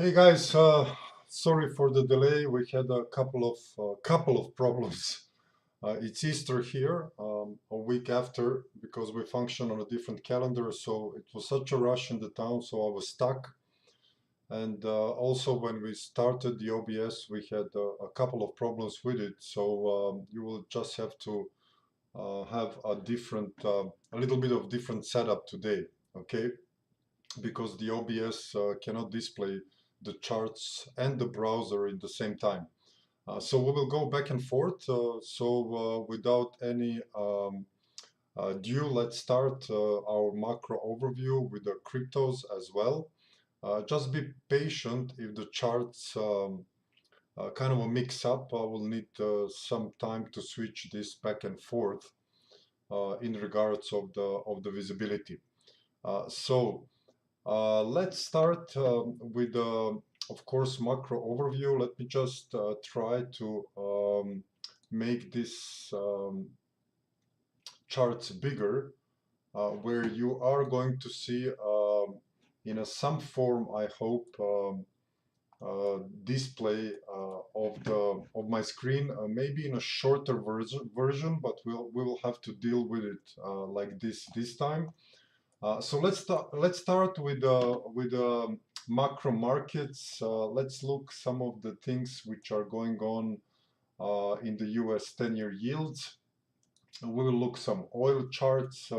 Hey guys, sorry for the delay. We had a couple of problems. It's Easter here, a week after, because we function on a different calendar. So it was such a rush in the town, so I was stuck. And also, when we started the OBS, we had a couple of problems with it. So you will just have to have a little bit of different setup today, okay? Because the OBS cannot display the charts and the browser in the same time. So we will go back and forth. Without any ado, let's start our macro overview with the cryptos as well. Just be patient if the charts kind of a mix up. I will need some time to switch this back and forth in regards of the visibility. Let's start with, of course, macro overview. Let me just try to make this charts bigger, where you are going to see in some form, I hope, display of my screen, maybe in a shorter version, but we will have to deal with it like this time. So let's start with macro markets. Let's look some of the things which are going on in the U.S. 10-year yields. We will look some oil charts,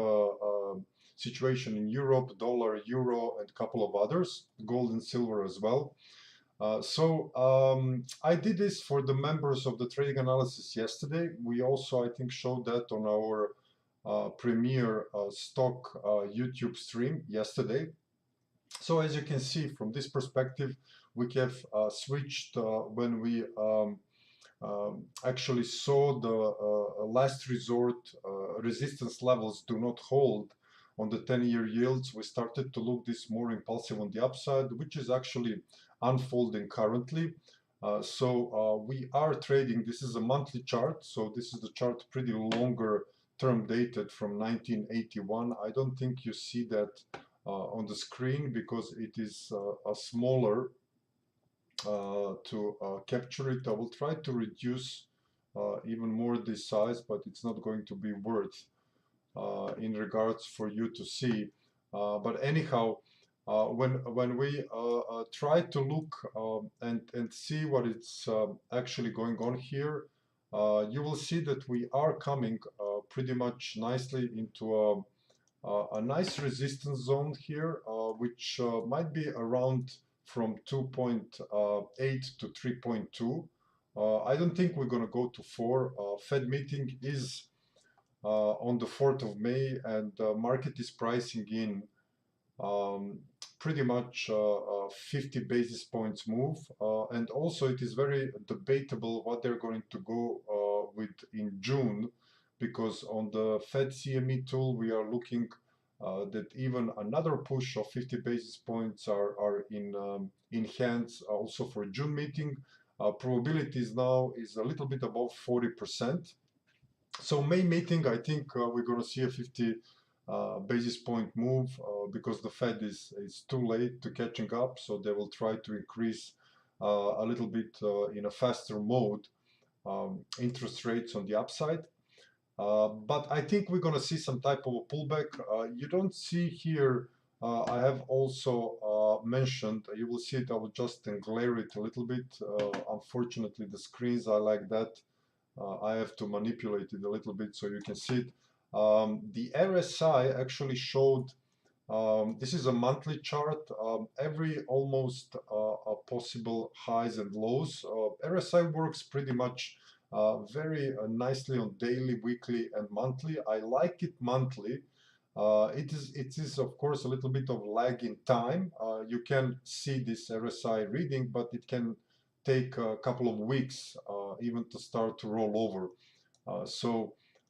situation in Europe, dollar, euro, and a couple of others, gold and silver as well. I did this for the members of the trading analysis yesterday. We also, I think, showed that on our premier stock YouTube stream yesterday. So as you can see from this perspective, we have switched when we actually saw the last resort resistance levels do not hold on the 10-year yields. We started to look this more impulsive on the upside, which is actually unfolding currently. We are trading. This is a monthly chart, so this is the chart pretty longer term dated from 1981. I don't think you see that on the screen because it is a smaller to capture it. I will try to reduce even more this size, but it's not going to be worth in regards for you to see. But anyhow, when we try to look and see what it's actually going on here, you will see that we are coming pretty much nicely into a nice resistance zone here, which might be around from 2.8 to 3.2. I don't think we're going to go to 4. Fed meeting is on the 4th of May, and the market is pricing in pretty much 50 basis points move. And also it is very debatable what they're going to go with in June, because on the Fed CME tool, we are looking that even another push of 50 basis points are in hands also for June meeting. Probabilities now is a little bit above 40%. So May meeting, I think we're going to see a 50 basis point move because the Fed is too late to catching up, so they will try to increase a little bit in a faster mode interest rates on the upside. But I think we're going to see some type of a pullback. You don't see here, I have also mentioned, you will see it, I will just glare it a little bit. Unfortunately, the screens are like that. I have to manipulate it a little bit so you can see it. The RSI actually showed, this is a monthly chart, every almost possible highs and lows. RSI works pretty much very nicely on daily, weekly, and monthly. I like it monthly. It is of course a little bit of lag in time. You can see this RSI reading, but it can take a couple of weeks even to start to roll over.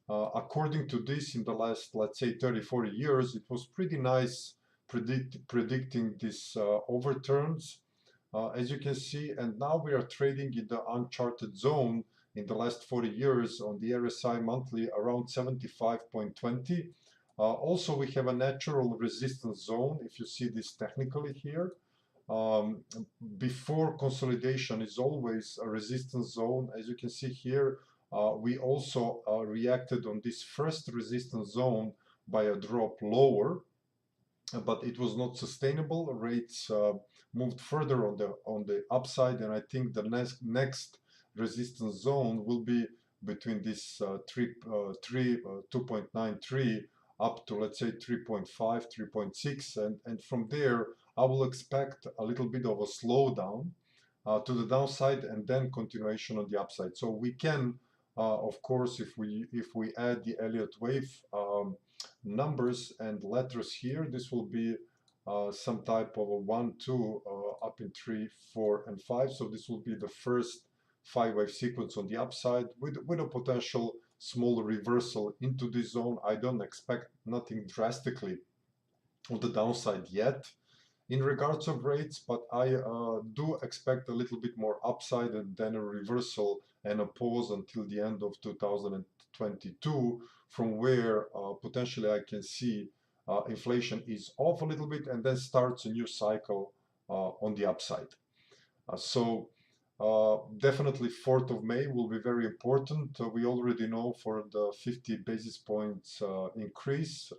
According to this, in the last, let's say, 30-40 years, it was pretty nice predicting these overturns, as you can see. And now we are trading in the uncharted zone in the last 40 years on the RSI monthly around 75.20. Also, we have a natural resistance zone, if you see this technically here. um, before consolidation is always a resistance zone. As you can see here, we also reacted on this first resistance zone by a drop lower, but it was not sustainable. Rates moved further on the upside, and I think the next resistance zone will be between this 2.93 up to, let's say, 3.5, 3.6, and from there I will expect a little bit of a slowdown to the downside and then continuation on the upside. So we can, of course, if we add the Elliott wave numbers and letters here, this will be some type of a 1, 2 up in 3, 4, and 5. So this will be the first 5-wave sequence on the upside with a potential small reversal into this zone. I don't expect nothing drastically on the downside yet in regards of rates, but I do expect a little bit more upside and then a reversal and a pause until the end of 2022, from where potentially I can see inflation is off a little bit and then starts a new cycle on the upside. So definitely 4th of May will be very important. We already know for the 50 basis points increase,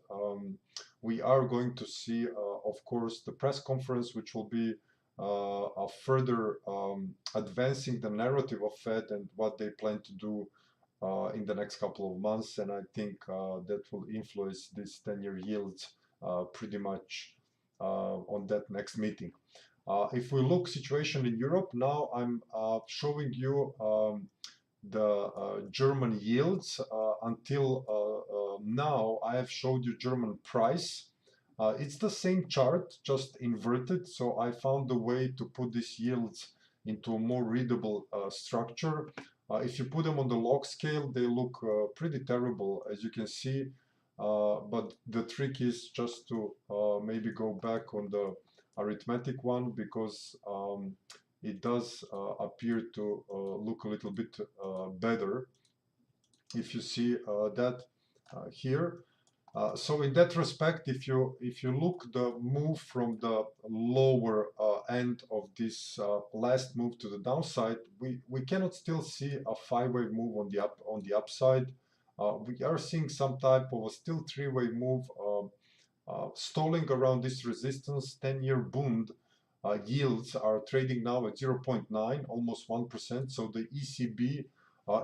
we are going to see, of course, the press conference, which will be further advancing the narrative of Fed and what they plan to do in the next couple of months. And I think that will influence this 10-year yields pretty much on that next meeting. If we look situation in Europe, now I'm showing you the German yields. Until now, I have showed you German price. It's the same chart, just inverted. So I found a way to put these yields into a more readable structure. If you put them on the log scale, they look pretty terrible, as you can see. But the trick is just to maybe go back on the arithmetic one, because it does appear to look a little bit better if you see that here. So in that respect, if you look the move from the lower end of this last move to the downside, we cannot still see a 5-wave move on the upside. We are seeing some type of a still 3-wave move stalling around this resistance. 10-year Bund yields are trading now at 0.9, almost 1%. So the ECB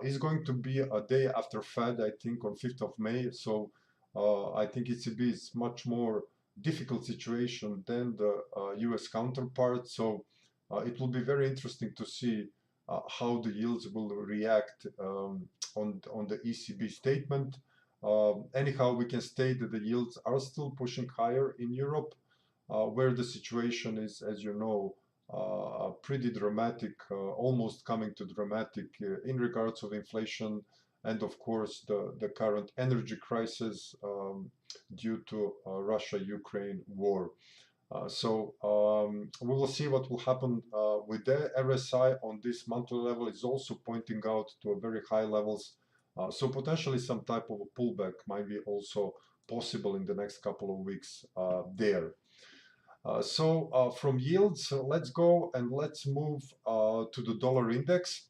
is going to be a day after Fed, I think on 5th of May. So I think ECB is much more difficult situation than the US counterpart. So it will be very interesting to see how the yields will react on the ECB statement. Anyhow, we can state that the yields are still pushing higher in Europe, where the situation is, as you know, pretty dramatic, almost coming to dramatic in regards of inflation and, of course, the current energy crisis due to Russia-Ukraine war. So we will see what will happen with the RSI on this monthly level. Is also pointing out to a very high levels. So potentially some type of a pullback might be also possible in the next couple of weeks there. So from yields, let's go and let's move to the dollar index.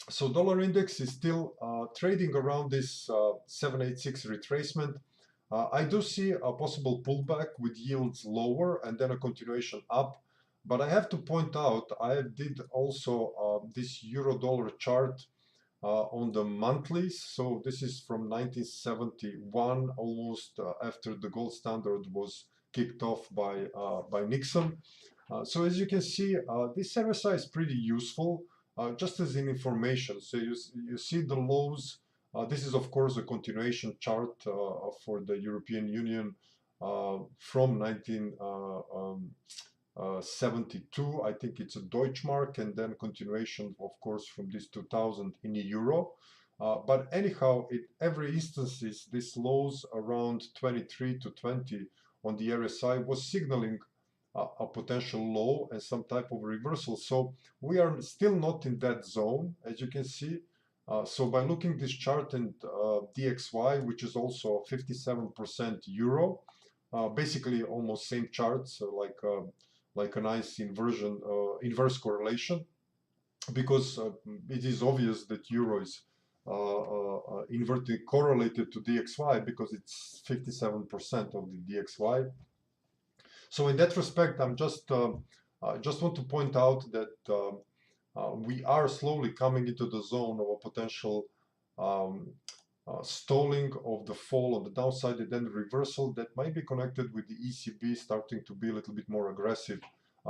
So dollar index is still trading around this 786 retracement. I do see a possible pullback with yields lower and then a continuation up. But I have to point out, I did also this euro-dollar chart on the monthlies. So this is from 1971, almost after the gold standard was kicked off by Nixon. So as you can see, this RSI is pretty useful, just as in information. So you see the lows. This is, of course, a continuation chart for the European Union from 1972. I think it's a Deutschmark, and then continuation, of course, from this 2000 in euro. But anyhow, in every instance, this lows around 23 to 20 on the RSI was signaling a potential low and some type of reversal. So we are still not in that zone, as you can see. So by looking this chart and DXY, which is also 57% euro, basically almost same charts, like like a nice inverse correlation, because it is obvious that euro is inverted correlated to DXY because it's 57% of the DXY. So in that respect, I just want to point out that we are slowly coming into the zone of a potential um, stalling of the fall on the downside and then reversal that might be connected with the ECB starting to be a little bit more aggressive,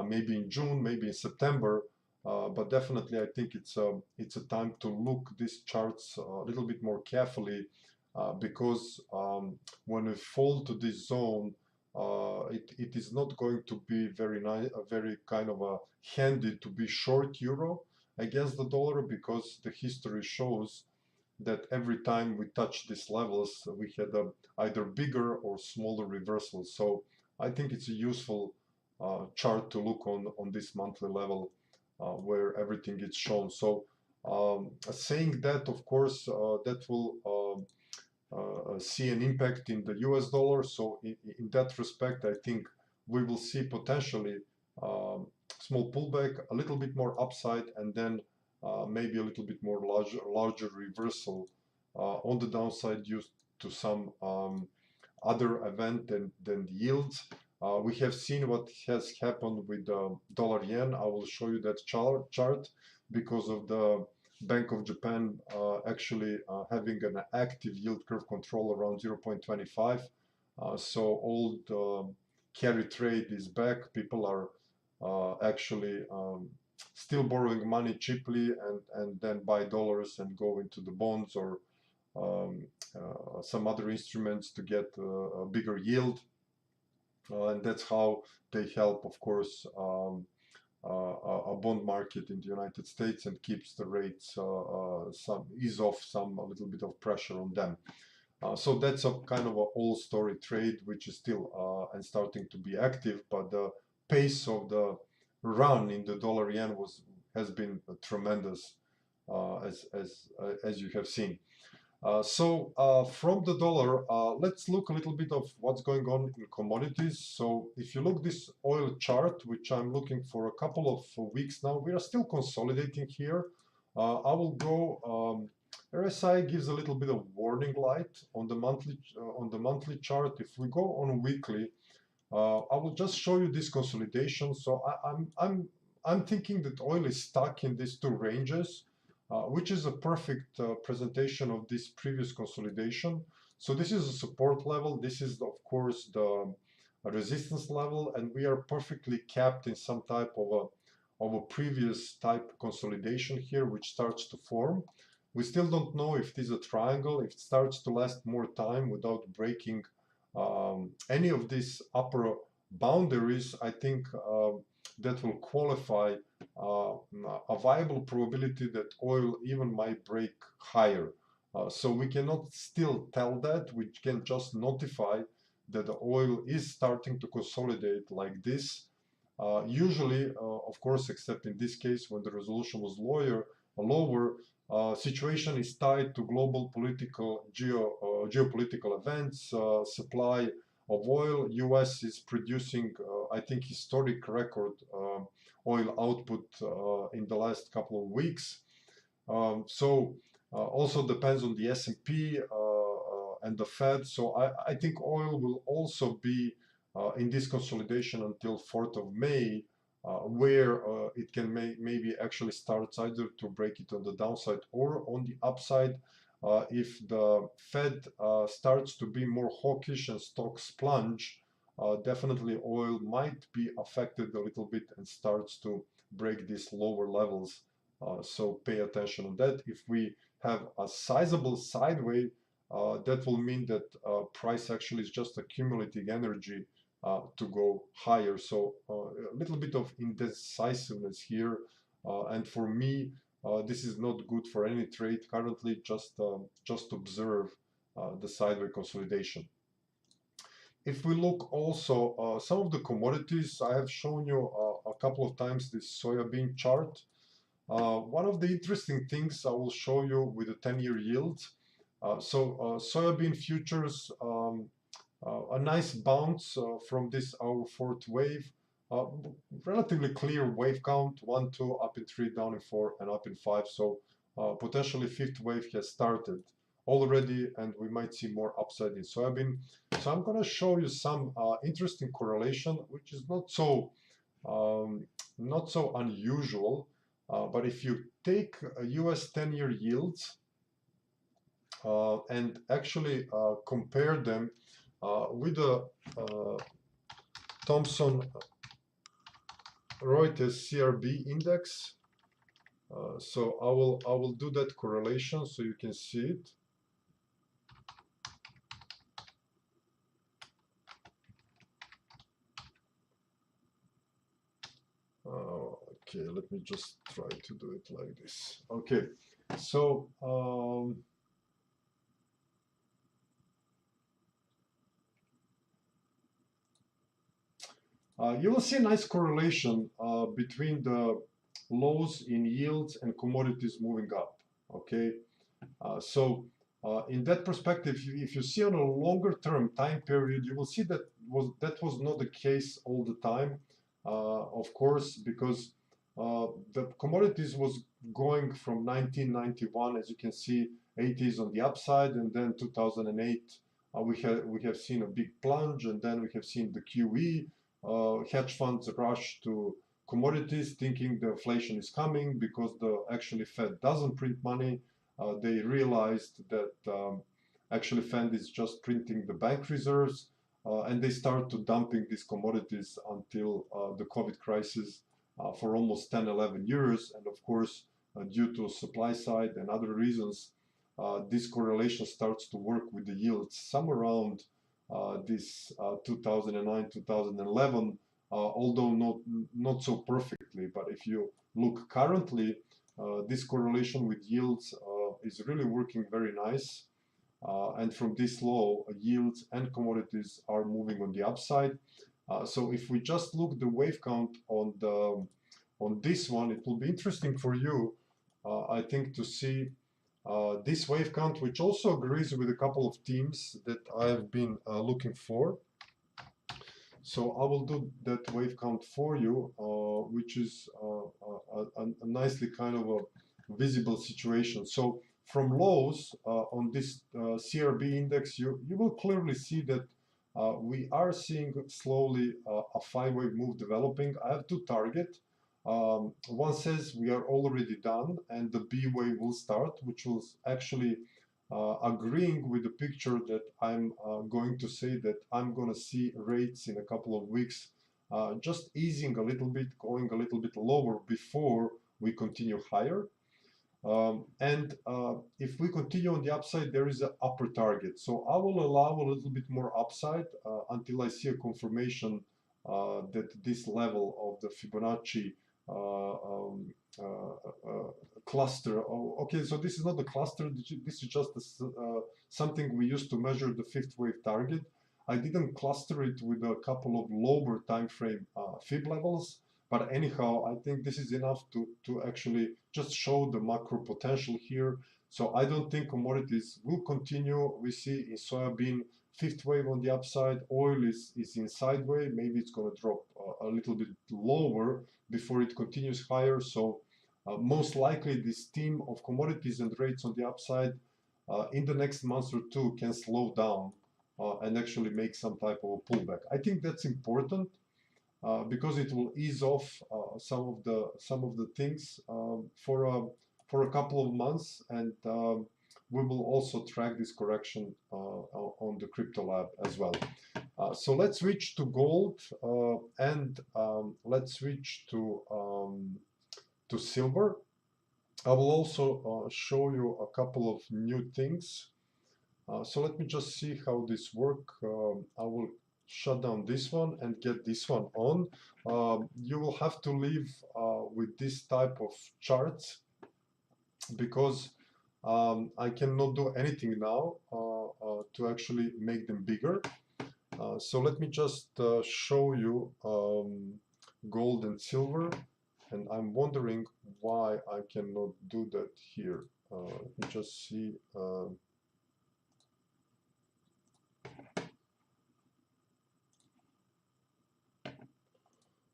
maybe in June, maybe in September. But definitely, I think it's a time to look these charts a little bit more carefully, because when we fall to this zone, it is not going to be very nice, very kind of a handy to be short euro against the dollar, because the history shows that every time we touch these levels, we had either bigger or smaller reversals. So I think it's a useful chart to look on this monthly level where everything is shown. So saying that, of course, that will see an impact in the US dollar. So in that respect, I think we will see potentially small pullback, a little bit more upside, and then maybe a little bit more larger reversal on the downside due to some other event than the yields. We have seen what has happened with the dollar yen. I will show you that chart because of the Bank of Japan actually having an active yield curve control around 0.25. So old carry trade is back. People are actually still borrowing money cheaply and then buy dollars and go into the bonds or some other instruments to get a bigger yield. And that's how they help, of course, a bond market in the United States and keeps the rates ease off a little bit of pressure on them. So that's a kind of an old story trade, which is still and starting to be active, but the pace of the run in the dollar yen has been tremendous, as you have seen. So from the dollar, let's look a little bit of what's going on in commodities. So if you look this oil chart, which I'm looking for a couple of weeks now, we are still consolidating here. I will go. RSI gives a little bit of warning light on the monthly chart. If we go on weekly, I will just show you this consolidation. So I'm thinking that oil is stuck in these two ranges. Which is a perfect presentation of this previous consolidation. So this is a support level. This is, of course, the resistance level, and we are perfectly capped in some type of a previous type consolidation here, which starts to form. We still don't know if it is a triangle, if it starts to last more time without breaking any of these upper boundaries. I think that will qualify a viable probability that oil even might break higher. So we cannot still tell that. We can just notify that the oil is starting to consolidate like this. Usually, of course, except in this case when the resolution was lower, situation is tied to global geopolitical events, supply of oil. US is producing, I think, historic record oil output in the last couple of weeks. So also depends on the S&P and the Fed. So I think oil will also be in this consolidation until 4th of May, where it can maybe actually starts either to break it on the downside or on the upside. If the Fed starts to be more hawkish and stocks plunge, definitely oil might be affected a little bit and starts to break these lower levels. So pay attention on that. If we have a sizable sideway, that will mean that price actually is just accumulating energy to go higher. So a little bit of indecisiveness here. And for me, this is not good for any trade currently. Just observe the sideways consolidation. If we look also some of the commodities, I have shown you a couple of times this soybean chart. One of the interesting things I will show you with the 10-year yield. Soybean futures, a nice bounce from this our fourth wave. uh, relatively clear wave count, 1, 2, up in 3, down in 4, and up in 5. So potentially fifth wave has started already, and we might see more upside in soybean. So I'm going to show you some interesting correlation, which is not so unusual. But if you take US 10-year yields and actually compare them with the Thomson Reuters CRB index. So I will do that correlation so you can see it. Okay, let me just try to do it like this. Okay, so you will see a nice correlation between the lows in yields and commodities moving up. Okay, so in that perspective, if you see on a longer term time period, you will see that was not the case all the time. Of course, because the commodities was going from 1991, as you can see, 80s on the upside, and then 2008 we have seen a big plunge, and then we have seen the QE. Hedge funds rush to commodities thinking the inflation is coming because the actually Fed doesn't print money. They realized that actually Fed is just printing the bank reserves, and they start to dumping these commodities until the COVID crisis for almost 10, 11 years. And of course, due to supply side and other reasons, this correlation starts to work with the yields some around this 2009, 2011, although not so perfectly. But if you look currently, this correlation with yields is really working very nice. And from this low, yields and commodities are moving on the upside. So if we just look the wave count on this one, it will be interesting for you, I think, to see this wave count, which also agrees with a couple of themes that I have been looking for. So I will do that wave count for you, which is a nicely kind of a visible situation. So from lows on this CRB index, you will clearly see that we are seeing slowly a 5-wave move developing. I have two targets. One says we are already done and the B wave will start, which was actually agreeing with the picture that I'm going to say that I'm going to see rates in a couple of weeks just easing a little bit, going a little bit lower before we continue higher. If we continue on the upside, there is an upper target. So I will allow a little bit more upside until I see a confirmation that this level of the Fibonacci cluster. Oh, okay, so this is not the cluster. This is just something we used to measure the fifth wave target. I didn't cluster it with a couple of lower time frame fib levels. But anyhow, I think this is enough to actually just show the macro potential here. So I don't think commodities will continue. We see in soybean fifth wave on the upside. Oil is in sideways. Maybe it's going to drop a little bit lower before it continues higher. So most likely this theme of commodities and rates on the upside in the next month or two can slow down and actually make some type of a pullback. I think that's important. Because it will ease off some of the things for a couple of months, and we will also track this correction on the crypto lab as well. So let's switch to gold and let's switch to silver. I will also show you a couple of new things. So let me just see how this works. I will shut down this one and get this one on. You will have to live with this type of charts because I cannot do anything now to actually make them bigger. So let me just show you gold and silver, and I'm wondering why I cannot do that here. Let me just see.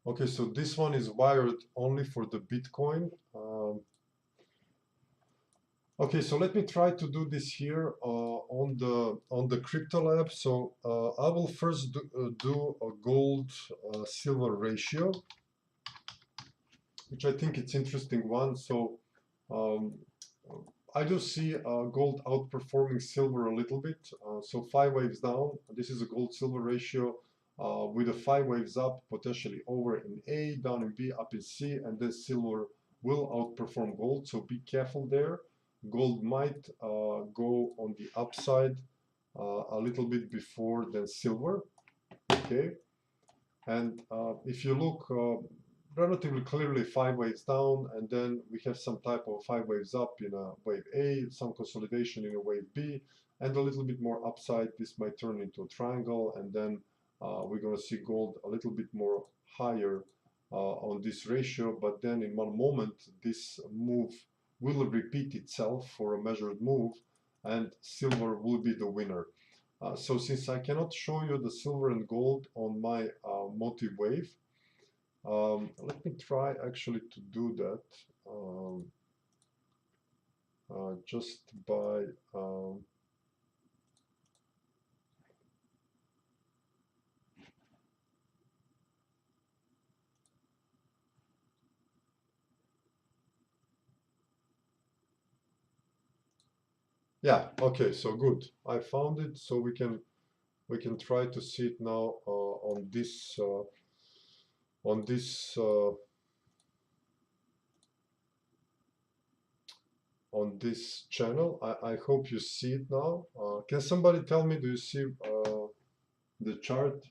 Okay, so this one is wired only for the Bitcoin. Okay, so let me try to do this here on the crypto lab. So I will first do a gold silver ratio, which I think it's interesting one. So um, I do see gold outperforming silver a little bit. So 5 waves down. This is a gold silver ratio with the 5 waves up, potentially over in A, down in B, up in C, and then silver will outperform gold. So be careful there. Gold might go on the upside a little bit before than silver. Okay, and if you look relatively clearly 5 waves down, and then we have some type of 5 waves up in a wave A, some consolidation in a wave B, and a little bit more upside. This might turn into a triangle, and then we're going to see gold a little bit more higher on this ratio. But then in one moment, this move will repeat itself for a measured move, and silver will be the winner. So since I cannot show you the silver and gold on my multi-wave, let me try actually to do that just by yeah, okay, so good. I found it, so we can try to see it now on this on this channel. I hope you see it now. Can somebody tell me, do you see the chart?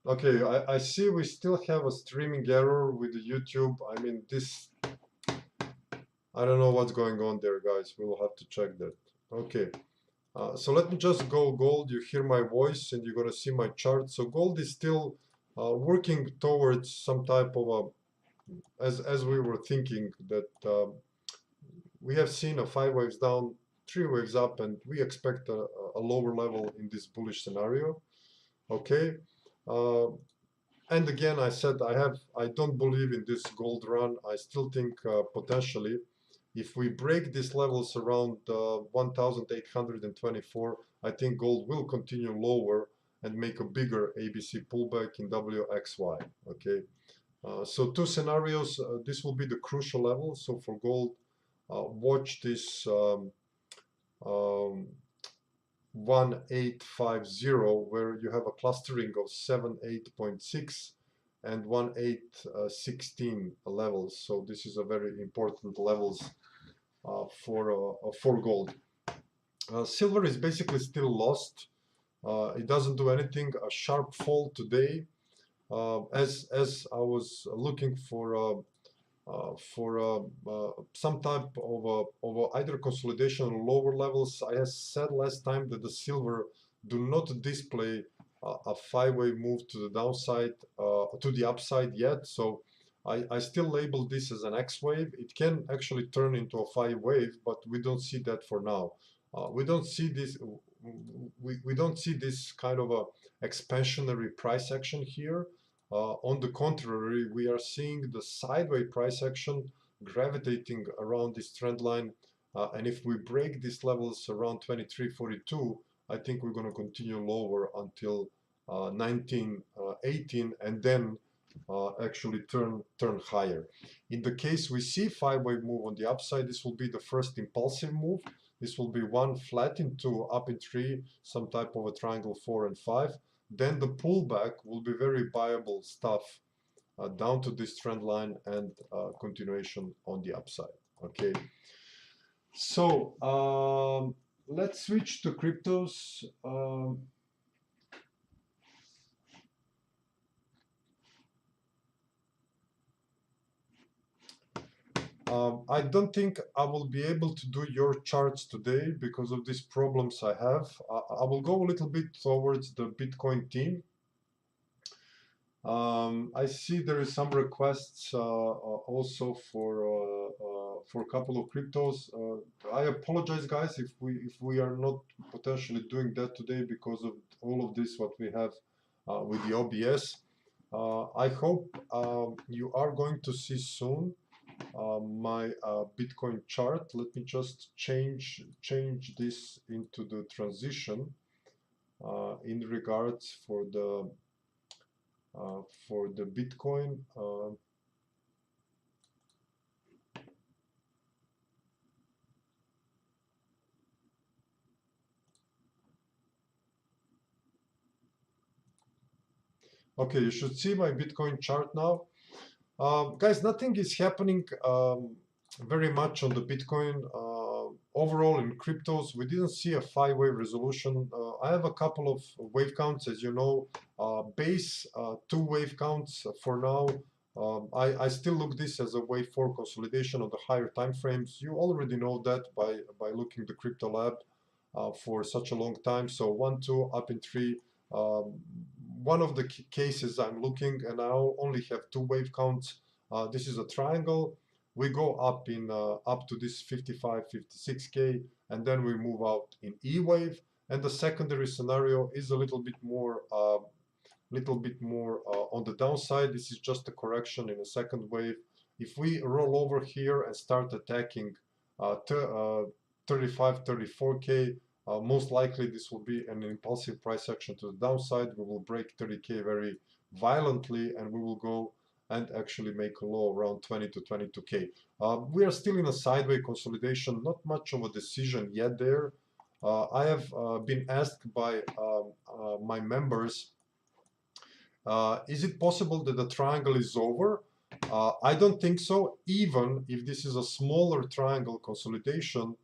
Okay, I see we still have a streaming error with the YouTube. I mean, this, I don't know what's going on there, guys. We'll have to check that. Okay, so let me just go gold. You hear my voice and you're going to see my chart. So gold is still working towards some type of a, as we were thinking that we have seen a 5 waves down, 3 waves up, and we expect a lower level in this bullish scenario. Okay. Uh, And again, I said I don't believe in this gold run. I still think potentially, if we break these levels around 1,824, I think gold will continue lower and make a bigger ABC pullback in WXY. Okay, so two scenarios. This will be the crucial level. So for gold, watch this. Um, 1850, where you have a clustering of 78.6 and 1816 levels. So this is a very important levels for gold. Silver is basically still lost. It doesn't do anything. A sharp fall today. As I was looking for some type of either consolidation or lower levels. I have said last time that the silver do not display a 5-wave move to the downside, to the upside yet. So I still label this as an X wave. It can actually turn into a 5-wave, but we don't see that for now. We don't see this. We don't see this kind of a expansionary price action here. On the contrary, we are seeing the sideways price action gravitating around this trend line. And if we break these levels around 2342, I think we're going to continue lower until 1918 and then actually turn higher. In the case we see 5-wave move on the upside, this will be the first impulsive move. This will be one flat in 2, up in 3, some type of a triangle 4 and 5. Then the pullback will be very viable stuff down to this trend line and continuation on the upside. Okay, so let's switch to cryptos. I don't think I will be able to do your charts today because of these problems I have. I will go a little bit towards the Bitcoin team. I see there is some requests also for a couple of cryptos. I apologize, guys, if we are not potentially doing that today because of all of this what we have with the OBS. I hope you are going to see soon my Bitcoin chart. Let me just change this into the transition in regards for the Bitcoin. Okay, you should see my Bitcoin chart now. Guys, nothing is happening very much on the Bitcoin. Overall in cryptos, we didn't see a 5-wave resolution. I have a couple of wave counts, as you know, base 2 wave counts for now. I still look this as a wave 4 consolidation on the higher time frames. You already know that by looking the crypto lab for such a long time. So 1, 2, up in 3. One of the cases I'm looking, and I only have 2 wave counts. This is a triangle. We go up in up to this 55, 56K, and then we move out in E wave. And the secondary scenario is a little bit more on the downside. This is just a correction in a second wave. If we roll over here and start attacking 35, 34K, most likely this will be an impulsive price action to the downside. We will break 30K very violently, and we will go and actually make a low around 20 to 22K. We are still in a sideways consolidation, not much of a decision yet there. I have been asked by my members, is it possible that the triangle is over? I don't think so. Even if this is a smaller triangle consolidation,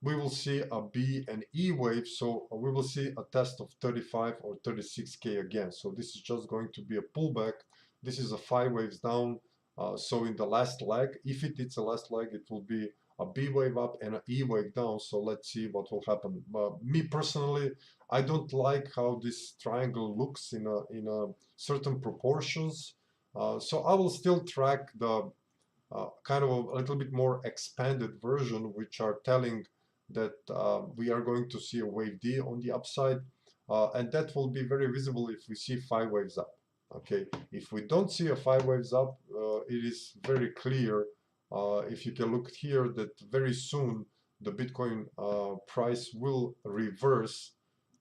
we will see a B and E wave, so we will see a test of 35 or 36K again. So this is just going to be a pullback. This is a 5 waves down. So in the last leg, if it's a last leg, it will be a B wave up and an E wave down. So let's see what will happen. Me personally, I don't like how this triangle looks in a certain proportions. So I will still track the kind of a little bit more expanded version, which are telling that we are going to see a wave D on the upside, and that will be very visible if we see 5 waves up. Okay, if we don't see a 5 waves up, it is very clear, if you can look here, that very soon the Bitcoin price will reverse,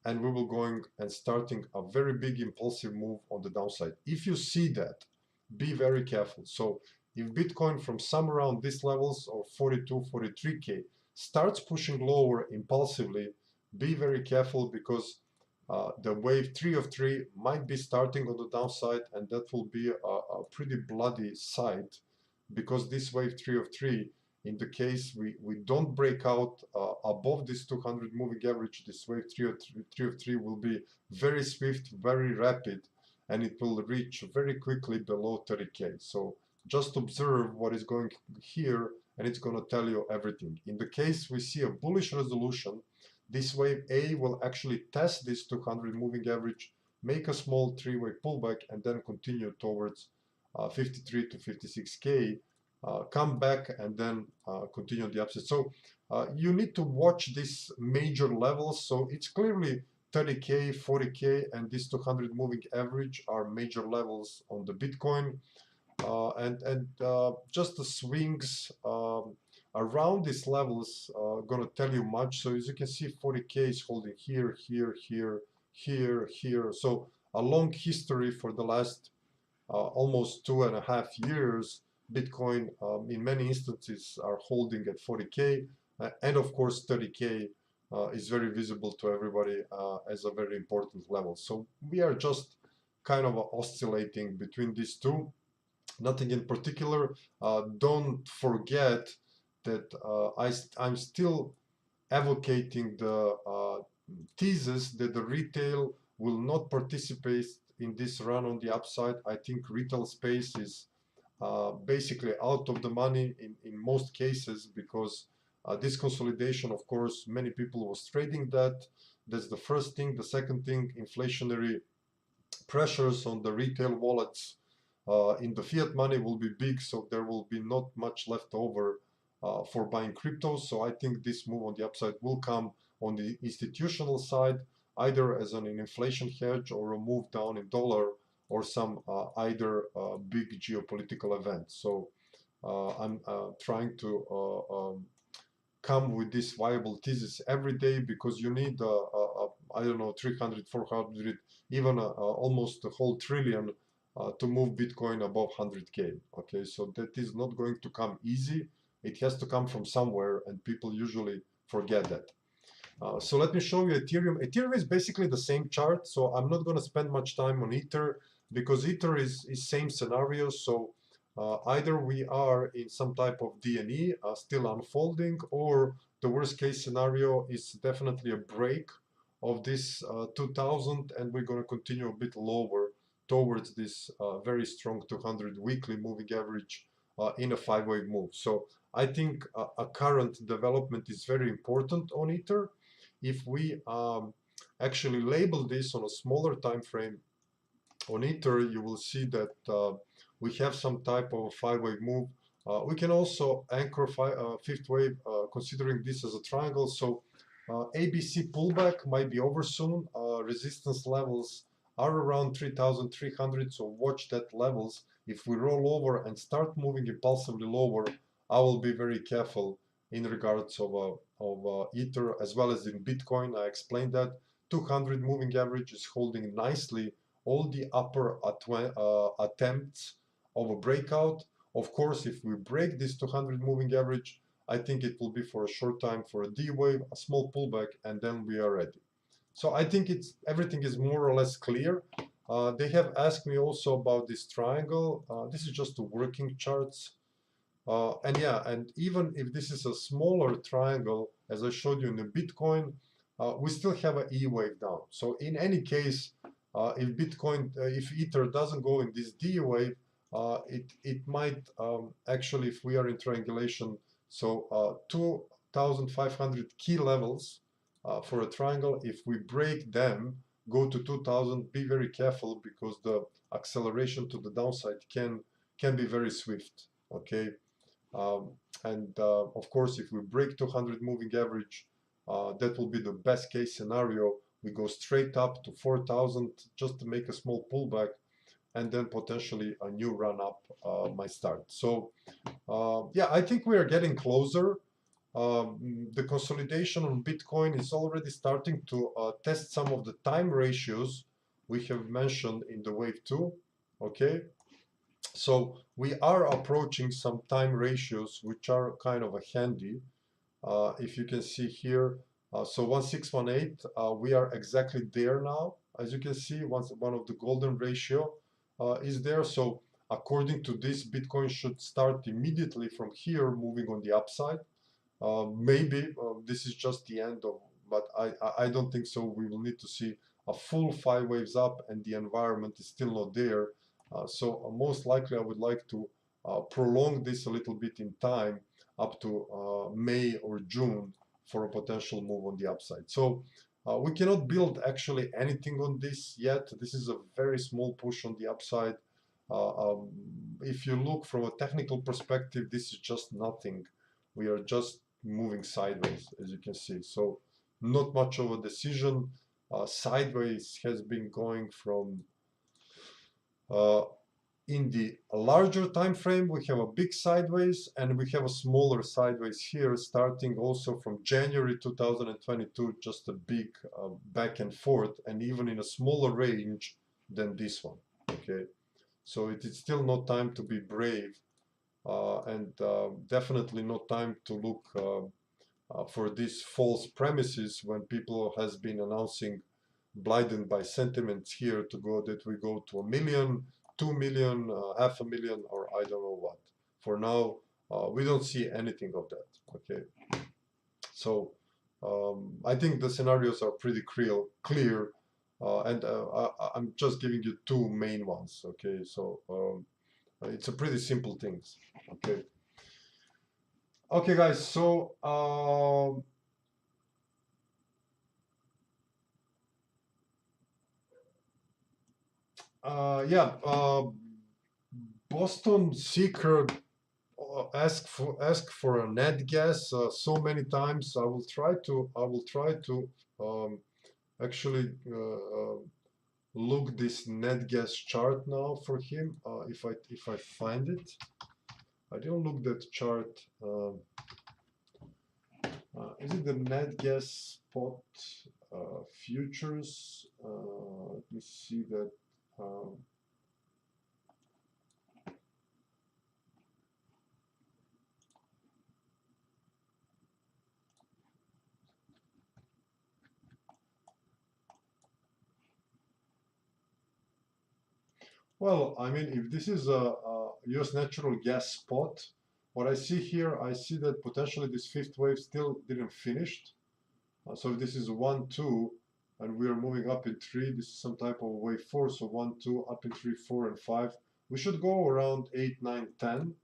and we will going and starting a very big impulsive move on the downside. If you see that, be very careful. So if Bitcoin from somewhere around these levels or 42, 43K starts pushing lower impulsively, be very careful, because the wave 3 of 3 might be starting on the downside, and that will be a pretty bloody sight, because this wave 3 of 3, in the case we don't break out above this 200 moving average, this wave 3 of 3 will be very swift, very rapid, and it will reach very quickly below 30K. So just observe what is going here, and it's going to tell you everything. In the case we see a bullish resolution, this wave A will actually test this 200 moving average, make a small 3-way pullback, and then continue towards 53 to 56K, come back, and then continue the upside. So you need to watch these major levels. So it's clearly 30K, 40K, and this 200 moving average are major levels on the Bitcoin. And just the swings around these levels are going to tell you much. So as you can see, 40K is holding here, here, here, here, here. So a long history for the last almost 2.5 years. Bitcoin in many instances are holding at 40K, and of course 30K is very visible to everybody as a very important level. So we are just kind of oscillating between these two. Nothing in particular. Don't forget that I'm still advocating the thesis that the retail will not participate in this run on the upside. I think retail space is basically out of the money in most cases, because this consolidation, of course, many people was trading that. That's the first thing. The second thing, inflationary pressures on the retail wallets in the fiat money will be big, so there will be not much left over for buying cryptos. So I think this move on the upside will come on the institutional side, either as an inflation hedge or a move down in dollar, or some either big geopolitical event. So I'm trying to come with this viable thesis every day, because you need I don't know, 300, 400, even almost a whole trillion to move Bitcoin above 100K. Okay, so that is not going to come easy. It has to come from somewhere, and people usually forget that. So let me show you Ethereum. Ethereum is basically the same chart, so I'm not going to spend much time on Ether, because Ether is same scenario. So either we are in some type of DNE still unfolding, or the worst case scenario is definitely a break of this 2000, and we're going to continue a bit lower towards this very strong 200 weekly moving average in a 5-wave move. So I think a current development is very important on Ether. If we actually label this on a smaller time frame on Ether, you will see that we have some type of 5-wave move. We can also anchor 5th wave, considering this as a triangle. So ABC pullback might be over soon. Resistance levels are around 3,300, so watch that levels. If we roll over and start moving impulsively lower, I will be very careful in regards of Ether as well as in Bitcoin. I explained that 200 moving average is holding nicely all the upper attempts of a breakout. Of course, if we break this 200 moving average, I think it will be for a short time for a D wave, a small pullback, and then we are ready. So I think everything is more or less clear. They have asked me also about this triangle. This is just the working charts. And yeah, and even if this is a smaller triangle, as I showed you in the Bitcoin, we still have an E wave down. So in any case, if Bitcoin, if Ether doesn't go in this D wave, it might actually, if we are in triangulation, so 2,500 key levels for a triangle, if we break them, go to 2,000, be very careful, because the acceleration to the downside can be very swift. Okay. And of course, if we break 200 moving average, that will be the best case scenario. We go straight up to 4,000 just to make a small pullback, and then potentially a new run up might start. So yeah, I think we are getting closer. The consolidation on Bitcoin is already starting to test some of the time ratios we have mentioned in the wave 2. Okay. So we are approaching some time ratios which are kind of a handy. If you can see here, so 1618, we are exactly there now. As you can see, one of the golden ratio is there. So according to this, Bitcoin should start immediately from here, moving on the upside. Maybe this is just the end of, but I don't think so. We will need to see a full 5 waves up, and the environment is still not there. So most likely I would like to prolong this a little bit in time up to May or June for a potential move on the upside. So we cannot build actually anything on this yet. This is a very small push on the upside. If you look from a technical perspective, this is just nothing. We are just moving sideways, as you can see. So not much of a decision. Sideways has been going from in the larger time frame, we have a big sideways, and we have a smaller sideways here, starting also from January 2022, just a big back and forth, and even in a smaller range than this one. Okay, so it is still not time to be brave, and definitely not time to look for these false premises when people has been announcing, blinded by sentiments here, to go that we go to 1 million, 2 million, 500,000, or I don't know what. For now, we don't see anything of that. Okay, so I think the scenarios are pretty clear, and I'm just giving you two main ones. Okay, so it's a pretty simple things. Okay. Okay, guys. So yeah, Boston Seeker ask for a net guess so many times. I will try to actually look this net guess chart now for him. If I find it, I didn't look that chart. Is it the net guess spot futures? Let me see that. Well, I mean, if this is a US natural gas spot, what I see here, I see that potentially this fifth wave still didn't finish. So if this is 1, 2, and we are moving up in 3, this is some type of wave 4. So 1, 2, up in 3, 4, and 5. We should go around 8, 9, 10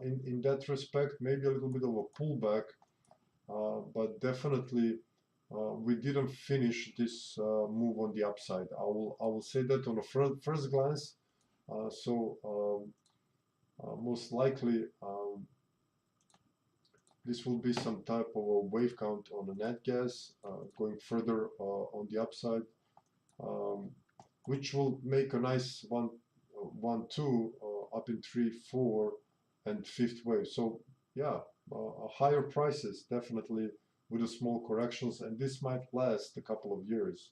in that respect. Maybe a little bit of a pullback, but definitely we didn't finish this move on the upside. I will say that on a first glance. Most likely this will be some type of a wave count on the net gas going further on the upside, which will make a nice 1, 2 up in 3, 4, and fifth wave. So yeah, higher prices definitely with the small corrections, and this might last a couple of years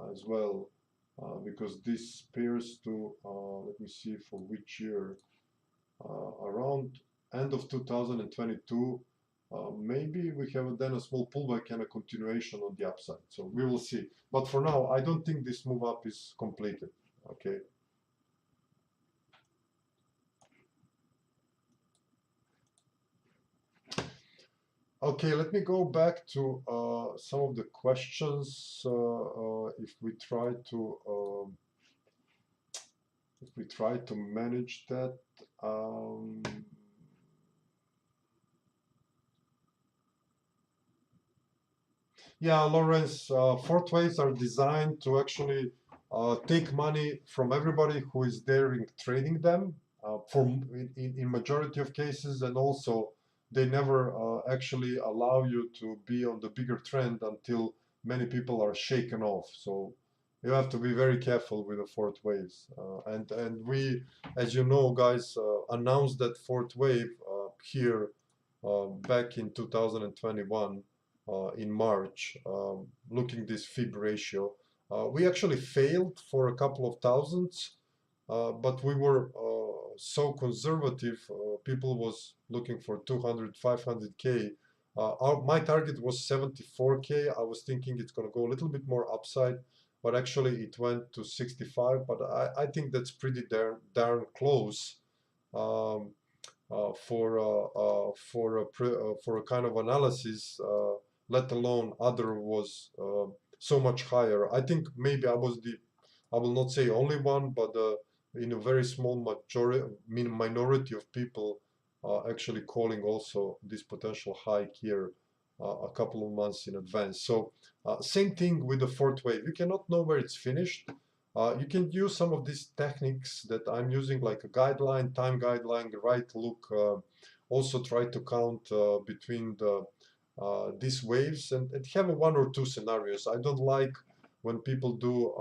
as well, because this pairs to let me see for which year, around end of 2022. Maybe we have then a small pullback and a continuation on the upside. So we will see. But for now, I don't think this move up is completed. Okay. Okay, let me go back to some of the questions. If we try to manage that. Yeah, Lawrence, fourth waves are designed to actually take money from everybody who is there in trading them, in majority of cases, and also they never actually allow you to be on the bigger trend until many people are shaken off. So you have to be very careful with the fourth waves. And we, as you know, guys, announced that fourth wave here back in 2021. In March, looking this fib ratio. We actually failed for a couple of thousands, but we were so conservative. People was looking for 200, 500K. My target was 74K. I was thinking it's going to go a little bit more upside, but actually it went to 65. But I think that's pretty darn close. For a kind of analysis, let alone other was so much higher. I think maybe I will not say only one, but in a very small minority of people actually calling also this potential hike here a couple of months in advance. So same thing with the fourth wave. You cannot know where it's finished. You can use some of these techniques that I'm using, like a guideline, time guideline, right look, also try to count between these waves and have 1 or 2 scenarios. I don't like when people do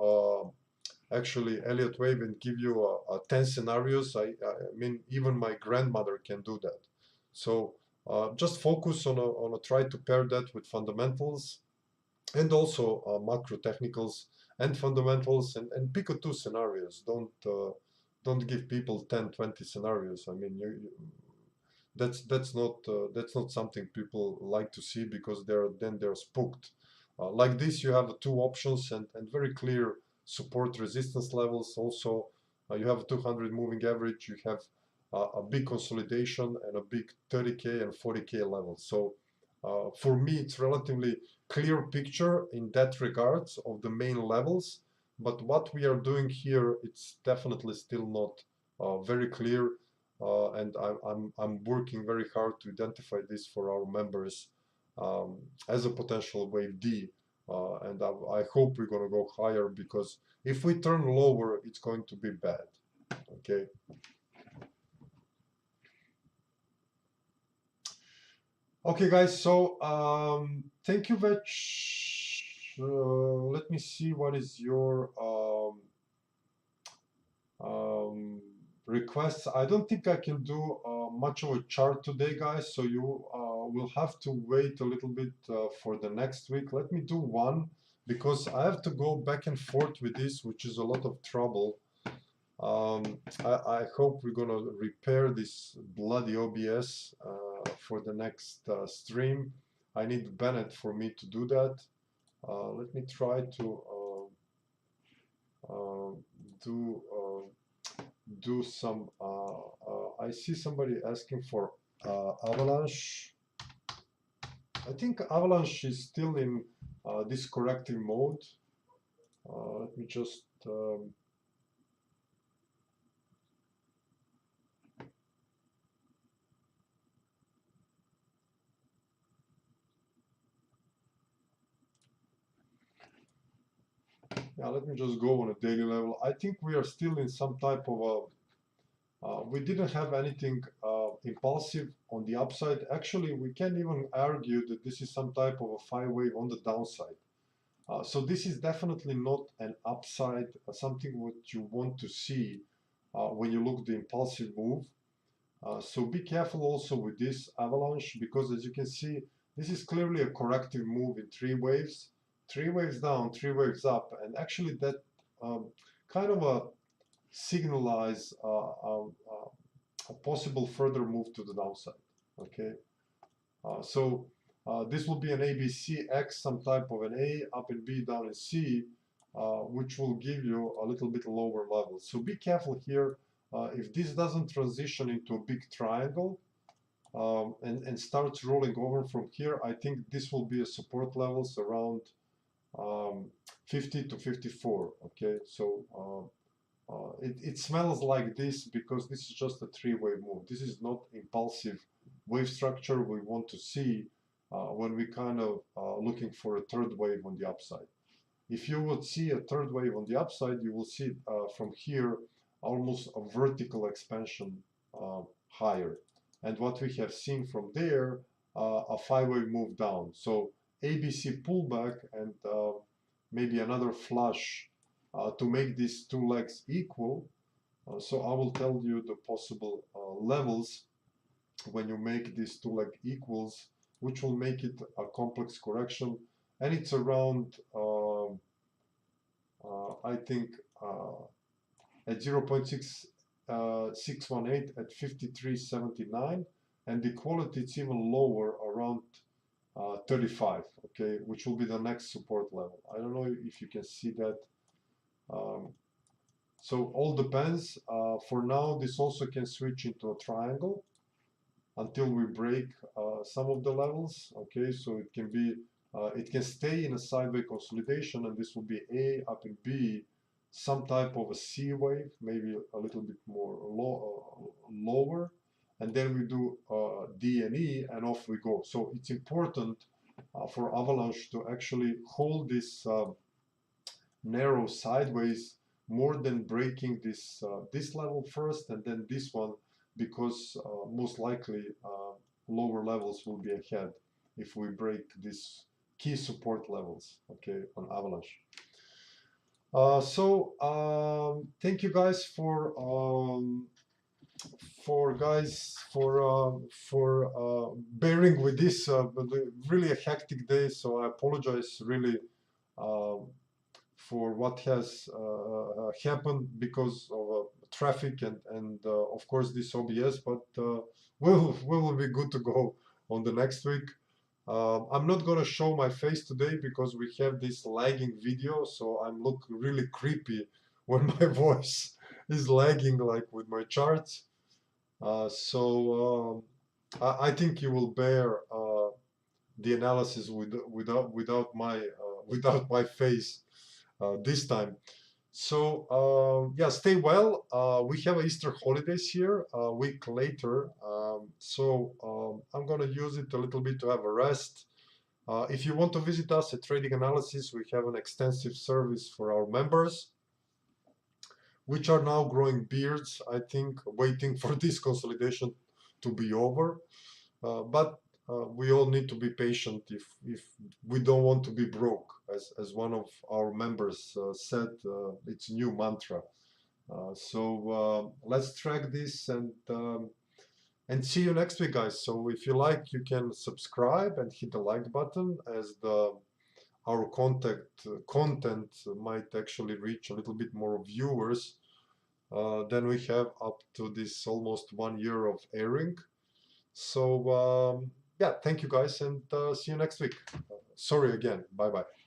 actually Elliott wave and give you 10 scenarios. I mean, even my grandmother can do that. So just focus on a try to pair that with fundamentals and also macro technicals and fundamentals, and pick 2 scenarios. Don't give people 10, 20 scenarios. I mean, that's not something people like to see, because they're spooked. Like this, you have 2 options and very clear support resistance levels. Also, you have a 200 moving average. You have a big consolidation and a big 30K and 40K level. So for me, it's relatively clear picture in that regards of the main levels, but what we are doing here, it's definitely still not very clear, and I'm working very hard to identify this for our members as a potential wave D, and I hope we're going to go higher, because if we turn lower, it's going to be bad. Okay. Okay, guys. So thank you very much. Let me see what is your um, requests. I don't think I can do much of a chart today, guys. So you will have to wait a little bit for the next week. Let me do one because I have to go back and forth with this, which is a lot of trouble. I hope we're gonna repair this bloody OBS for the next stream. I need Bennett for me to do that. Let me try to uh, do do some. I see somebody asking for Avalanche. I think Avalanche is still in this corrective mode. Let me just. Yeah, let me just go on a daily level. I think we are still in some type of a. We didn't have anything impulsive on the upside. Actually, we can even argue that this is some type of a 5-wave on the downside. So this is definitely not an upside, something what you want to see when you look the impulsive move. So be careful also with this avalanche, because as you can see, this is clearly a corrective move in 3 waves down, 3 waves up, and actually that kind of a signalize a possible further move to the downside. Okay, so this will be an ABC X, some type of an A, up in B, down in C, which will give you a little bit lower level. So be careful here. If this doesn't transition into a big triangle and starts rolling over from here, I think this will be a support levels around 50 to 54. Okay, so it smells like this because this is just a 3-wave move. This is not impulsive wave structure we want to see when we kind of looking for a third wave on the upside. If you would see a third wave on the upside, you will see from here almost a vertical expansion higher. And what we have seen from there, a 5-wave move down. So ABC pullback and maybe another flush to make these two legs equal. So I will tell you the possible levels when you make these two leg equals, which will make it a complex correction. And it's around, I think, at 0.618 at 53.79. And the quality it's even lower, around 35, okay, which will be the next support level. I don't know if you can see that. So all depends. For now, this also can switch into a triangle until we break some of the levels. Okay, so it can be, it can stay in a sideways consolidation, and this will be A, up in B, some type of a C wave, maybe a little bit more lower, and then we do D and E, and off we go. So it's important for Avalanche to actually hold this narrow sideways more than breaking this this level first and then this one, because most likely lower levels will be ahead if we break these key support levels, okay, on Avalanche. Thank you guys for bearing with this, but really a hectic day. So I apologize really for what has happened because of traffic and of course this OBS, but we'll be good to go on the next week. I'm not gonna show my face today because we have this lagging video, so I'm look really creepy when my voice is lagging like with my charts. I think you will bear the analysis without my face this time. So yeah, stay well. We have Easter holidays here a week later, I'm going to use it a little bit to have a rest. If you want to visit us at Trading Analysis, we have an extensive service for our members, which are now growing beards, I think, waiting for this consolidation to be over. But we all need to be patient if we don't want to be broke, as one of our members said. It's a new mantra. Let's track this and see you next week, guys. So if you like, you can subscribe and hit the like button, as our content might actually reach a little bit more viewers than we have up to this almost 1 year of airing. So yeah, thank you guys, and see you next week. Sorry again. Bye bye.